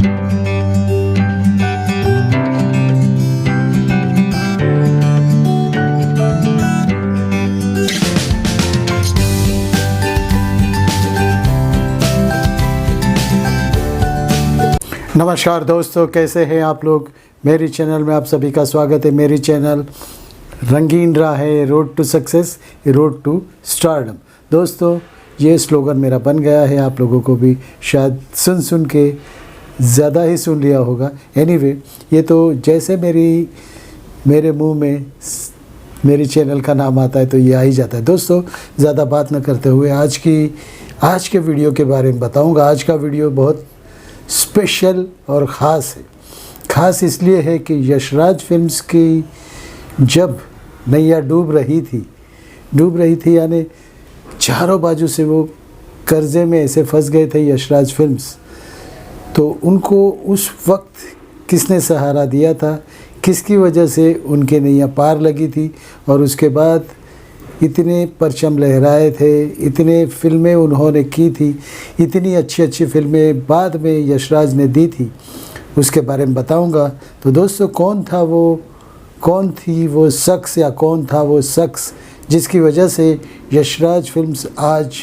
नमस्कार दोस्तों, कैसे हैं आप लोग। मेरी चैनल में आप सभी का स्वागत है। मेरी चैनल रंगीन राह है, road to success, road to stardom. दोस्तों, ये स्लोगन मेरा बन गया है, आप लोगों को भी शायद सुन के ज़्यादा ही सुन लिया होगा। एनीवे, ये तो जैसे मेरे मुंह में मेरी चैनल का नाम आता है तो ये आ ही जाता है। दोस्तों, ज़्यादा बात न करते हुए आज के वीडियो के बारे में बताऊँगा। आज का वीडियो बहुत स्पेशल और ख़ास है। ख़ास इसलिए है कि यशराज फिल्म्स की जब नैया डूब रही थी यानी चारों बाजू से वो कर्ज़े में ऐसे फंस गए थे यशराज फिल्म्स, तो उनको उस वक्त किसने सहारा दिया था, किसकी वजह से उनके नैया पार लगी थी और उसके बाद इतने परचम लहराए थे, इतने फिल्में उन्होंने की थी, इतनी अच्छी फिल्में बाद में यशराज ने दी थी, उसके बारे में बताऊंगा। तो दोस्तों, कौन थी वो शख्स या कौन था वो शख्स जिसकी वजह से यशराज फिल्म्स आज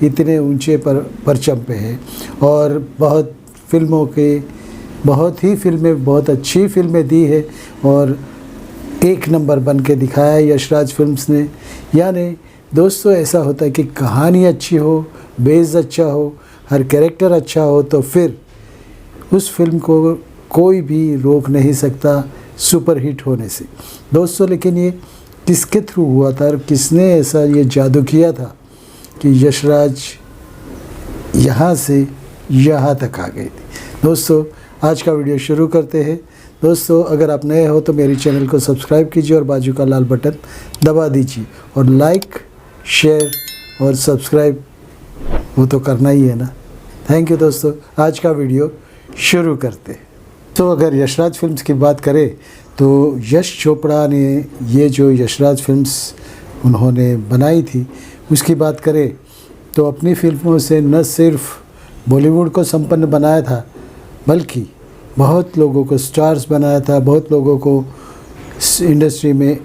इतने ऊंचे परचम पे है और बहुत अच्छी फिल्में दी है और एक नंबर बन के दिखाया है यशराज फिल्म्स ने। यानी दोस्तों, ऐसा होता है कि कहानी अच्छी हो, बेस अच्छा हो, हर कैरेक्टर अच्छा हो तो फिर उस फिल्म को कोई भी रोक नहीं सकता सुपरहिट होने से। दोस्तों, लेकिन ये किसके थ्रू हुआ था और किसने ऐसा ये जादू किया था कि यशराज यहाँ से यहाँ तक आ गई थी। दोस्तों, आज का वीडियो शुरू करते हैं। दोस्तों, अगर आप नए हो तो मेरी चैनल को सब्सक्राइब कीजिए और बाजू का लाल बटन दबा दीजिए और लाइक, शेयर और सब्सक्राइब वो तो करना ही है ना। थैंक यू दोस्तों। आज का वीडियो शुरू करते हैं। तो अगर यशराज फिल्म्स की बात करें तो यश चोपड़ा ने ये जो यशराज फिल्म्स उन्होंने बनाई थी उसकी बात करें तो अपनी फिल्मों से न सिर्फ बॉलीवुड को संपन्न बनाया था बल्कि बहुत लोगों को स्टार्स बनाया था, बहुत लोगों को इंडस्ट्री में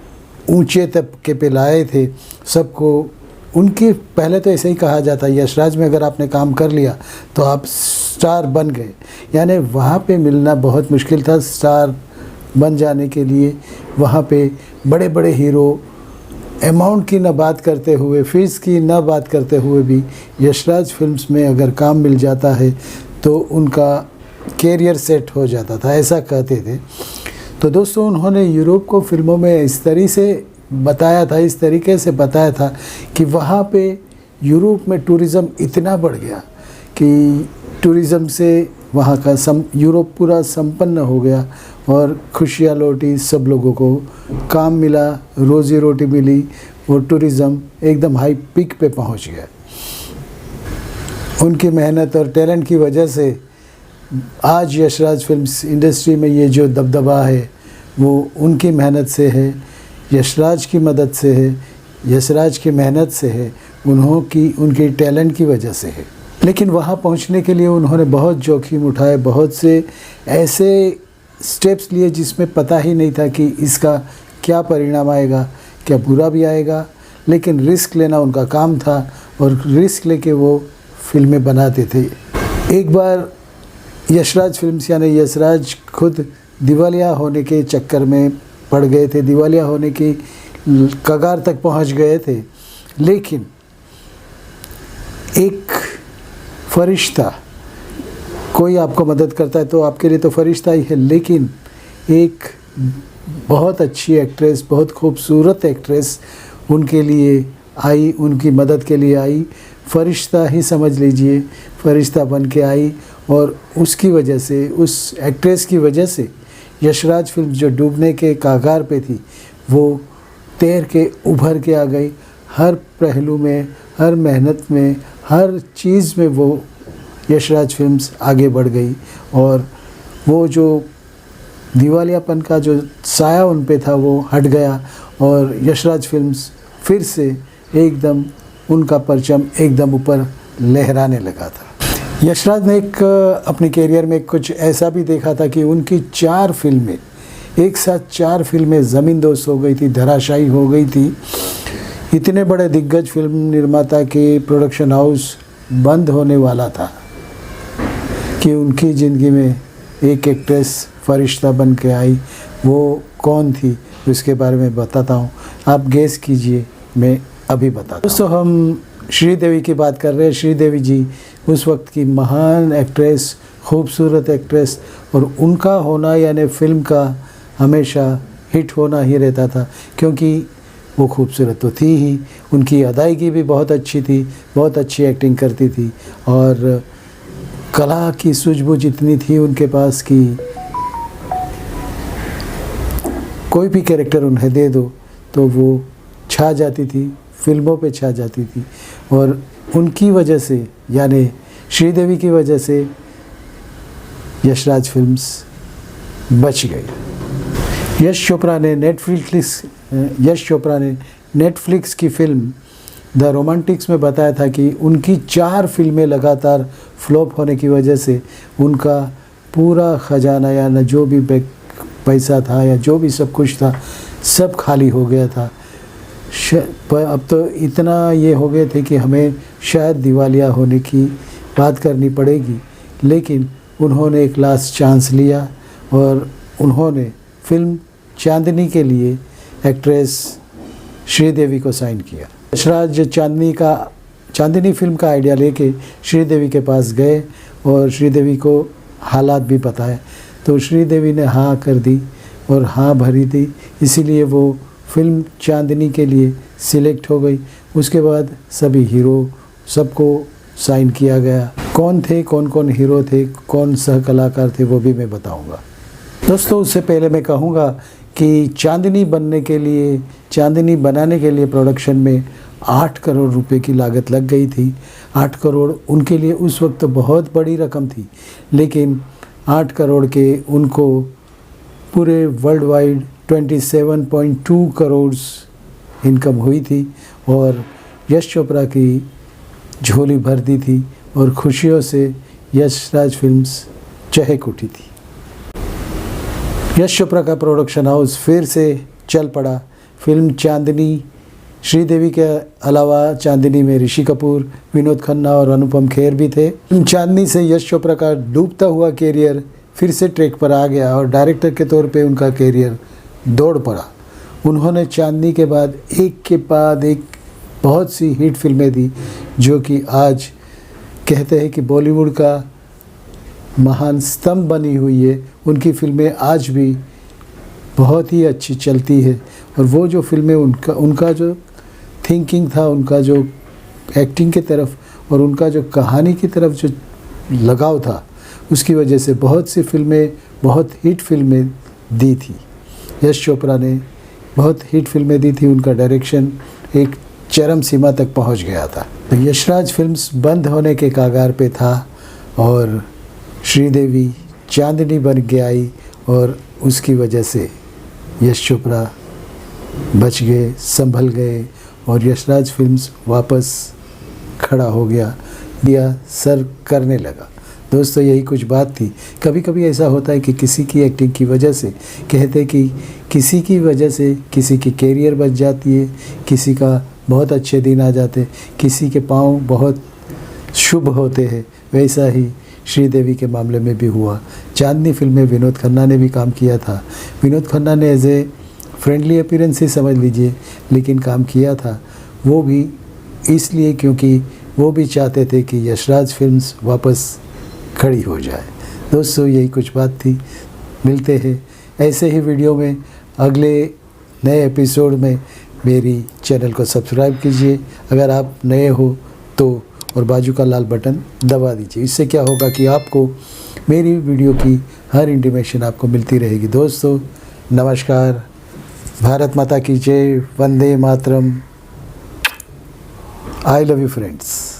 ऊंचे तबके पे लाए थे। सबको उनकी पहले तो ऐसे ही कहा जाता है, यशराज में अगर आपने काम कर लिया तो आप स्टार बन गए। यानी वहाँ पे मिलना बहुत मुश्किल था। स्टार बन जाने के लिए वहाँ पे बड़े बड़े हीरो अमाउंट की न बात करते हुए, फीस की न बात करते हुए भी यशराज फिल्म्स में अगर काम मिल जाता है तो उनका कैरियर सेट हो जाता था, ऐसा कहते थे। तो दोस्तों, उन्होंने यूरोप को फिल्मों में इस तरीके से बताया था कि वहाँ पे यूरोप में टूरिज़्म इतना बढ़ गया कि टूरिज़्म से वहाँ का यूरोप पूरा संपन्न हो गया और खुशियाँ लौटी, सब लोगों को काम मिला, रोज़ी रोटी मिली और टूरिज़्म एकदम हाई पीक पे पहुँच गया। उनकी मेहनत और टैलेंट की वजह से आज यशराज फिल्म्स इंडस्ट्री में ये जो दबदबा है वो उनकी मेहनत से है, यशराज की मदद से है, यशराज की मेहनत से है, उनकी टैलेंट की वजह से है। लेकिन वहाँ पहुँचने के लिए उन्होंने बहुत जोखिम उठाए, बहुत से ऐसे स्टेप्स लिए जिसमें पता ही नहीं था कि इसका क्या परिणाम आएगा, क्या बुरा भी आएगा। लेकिन रिस्क लेना उनका काम था और रिस्क लेके वो फिल्में बनाते थे। एक बार यशराज फिल्म्स यानी यशराज खुद दिवालिया होने के चक्कर में पड़ गए थे, दिवालिया होने की कगार तक पहुंच गए थे। लेकिन एक फरिश्ता, कोई आपको मदद करता है तो आपके लिए तो फरिश्ता ही है, लेकिन एक बहुत अच्छी एक्ट्रेस, बहुत खूबसूरत एक्ट्रेस उनके लिए आई, उनकी मदद के लिए आई। फरिश्ता ही समझ लीजिए, फरिश्ता बन के आई और उसकी वजह से, उस एक्ट्रेस की वजह से यशराज फिल्म जो डूबने के कागार पे थी वो तैर के उभर के आ गई। हर पहलू में, हर मेहनत में, हर चीज़ में वो यशराज फिल्म्स आगे बढ़ गई और वो जो दिवालियापन का जो साया उन पे था वो हट गया और यशराज फिल्म्स फिर से एकदम उनका परचम एकदम ऊपर लहराने लगा था। यशराज ने अपने करियर में कुछ ऐसा भी देखा था कि उनकी 4 फिल्में एक साथ 4 फिल्में ज़मींदोज़ हो गई थी, धराशायी हो गई थी। इतने बड़े दिग्गज फिल्म निर्माता के प्रोडक्शन हाउस बंद होने वाला था कि उनकी ज़िंदगी में एक एक्ट्रेस फरिश्ता बन के आई। वो कौन थी उसके बारे में बताता हूँ, आप गेस कीजिए, मैं अभी बताता हूँ। दोस्तों, हम श्रीदेवी की बात कर रहे हैं। श्रीदेवी जी उस वक्त की महान एक्ट्रेस, खूबसूरत एक्ट्रेस, और उनका होना यानी फिल्म का हमेशा हिट होना ही रहता था, क्योंकि वो खूबसूरत तो थी ही, उनकी अदायगी भी बहुत अच्छी थी, बहुत अच्छी एक्टिंग करती थी, और कला की सूझबूझ इतनी थी उनके पास कि कोई भी कैरेक्टर उन्हें दे दो तो वो छा जाती थी, फिल्मों पे छा जाती थी। और उनकी वजह से यानी श्रीदेवी की वजह से यशराज फिल्म्स बच गई। यश चोपड़ा ने नेटफ्लिक्स की फिल्म द रोमांटिक्स में बताया था कि उनकी 4 फिल्में लगातार फ्लॉप होने की वजह से उनका पूरा ख़जाना या न जो भी पैसा था या जो भी सब कुछ था सब खाली हो गया था। अब तो इतना ये हो गए थे कि हमें शायद दिवालिया होने की बात करनी पड़ेगी, लेकिन उन्होंने एक लास्ट चांस लिया और उन्होंने फिल्म चांदनी के लिए एक्ट्रेस श्रीदेवी को साइन किया। यशराज चांदनी फिल्म का आइडिया लेके श्रीदेवी के पास गए और श्रीदेवी को हालात भी बताए, तो श्रीदेवी ने हाँ कर दी और हाँ भरी थी, इसीलिए वो फिल्म चांदनी के लिए सिलेक्ट हो गई। उसके बाद सभी हीरो सबको साइन किया गया। कौन थे, कौन कौन हीरो थे, कौन सह कलाकार थे, वो भी मैं बताऊंगा। दोस्तों, उससे पहले मैं कहूँगा कि चांदनी बनाने के लिए प्रोडक्शन में 8 करोड़ रुपए की लागत लग गई थी। 8 करोड़ उनके लिए उस वक्त बहुत बड़ी रकम थी, लेकिन 8 करोड़ के उनको पूरे वर्ल्ड वाइड 27.2 करोड़ इनकम हुई थी और यश चोपड़ा की झोली भर दी थी और खुशियों से यशराज फिल्म्स चहक उठी थी। यश चोपड़ा का प्रोडक्शन हाउस फिर से चल पड़ा। फिल्म चांदनी, श्रीदेवी के अलावा चांदनी में ऋषि कपूर, विनोद खन्ना और अनुपम खेर भी थे। चांदनी से यश चोपड़ा का डूबता हुआ कैरियर फिर से ट्रैक पर आ गया और डायरेक्टर के तौर पे उनका कैरियर दौड़ पड़ा। उन्होंने चांदनी के बाद एक बहुत सी हिट फिल्में दी, जो कि आज कहते हैं कि बॉलीवुड का महान स्तंभ बनी हुई है। उनकी फिल्में आज भी बहुत ही अच्छी चलती है और वो जो फिल्में उनका जो थिंकिंग था, उनका जो एक्टिंग की तरफ और उनका जो कहानी की तरफ जो लगाव था, उसकी वजह से बहुत सी फिल्में, बहुत हिट फिल्में दी थी। यश चोपड़ा ने बहुत हिट फिल्में दी थी, उनका डायरेक्शन एक चरम सीमा तक पहुंच गया था। तो यशराज फिल्म्स बंद होने के कगार पे था और श्रीदेवी चांदनी बन के आई और उसकी वजह से यश चोपड़ा बच गए, संभल गए और यशराज फिल्म्स वापस खड़ा हो गया, दिया सर करने लगा। दोस्तों, यही कुछ बात थी। कभी कभी ऐसा होता है कि किसी की एक्टिंग की वजह से, कहते कि किसी की वजह से किसी की कैरियर बच जाती है, किसी का बहुत अच्छे दिन आ जाते, किसी के पाँव बहुत शुभ होते हैं। वैसा ही श्रीदेवी के मामले में भी हुआ। चांदनी फिल्म में विनोद खन्ना ने भी काम किया था। विनोद खन्ना ने एज ए फ्रेंडली अपीयरेंस ही समझ लीजिए, लेकिन काम किया था। वो भी इसलिए क्योंकि वो भी चाहते थे कि यशराज फिल्म्स वापस खड़ी हो जाए। दोस्तों, यही कुछ बात थी। मिलते हैं ऐसे ही वीडियो में अगले नए एपिसोड में। मेरी चैनल को सब्सक्राइब कीजिए अगर आप नए हो तो, और बाजू का लाल बटन दबा दीजिए। इससे क्या होगा कि आपको मेरी वीडियो की हर इंटीमेशन आपको मिलती रहेगी। दोस्तों, नमस्कार। भारत माता की जय। Vande Mataram. I love you friends.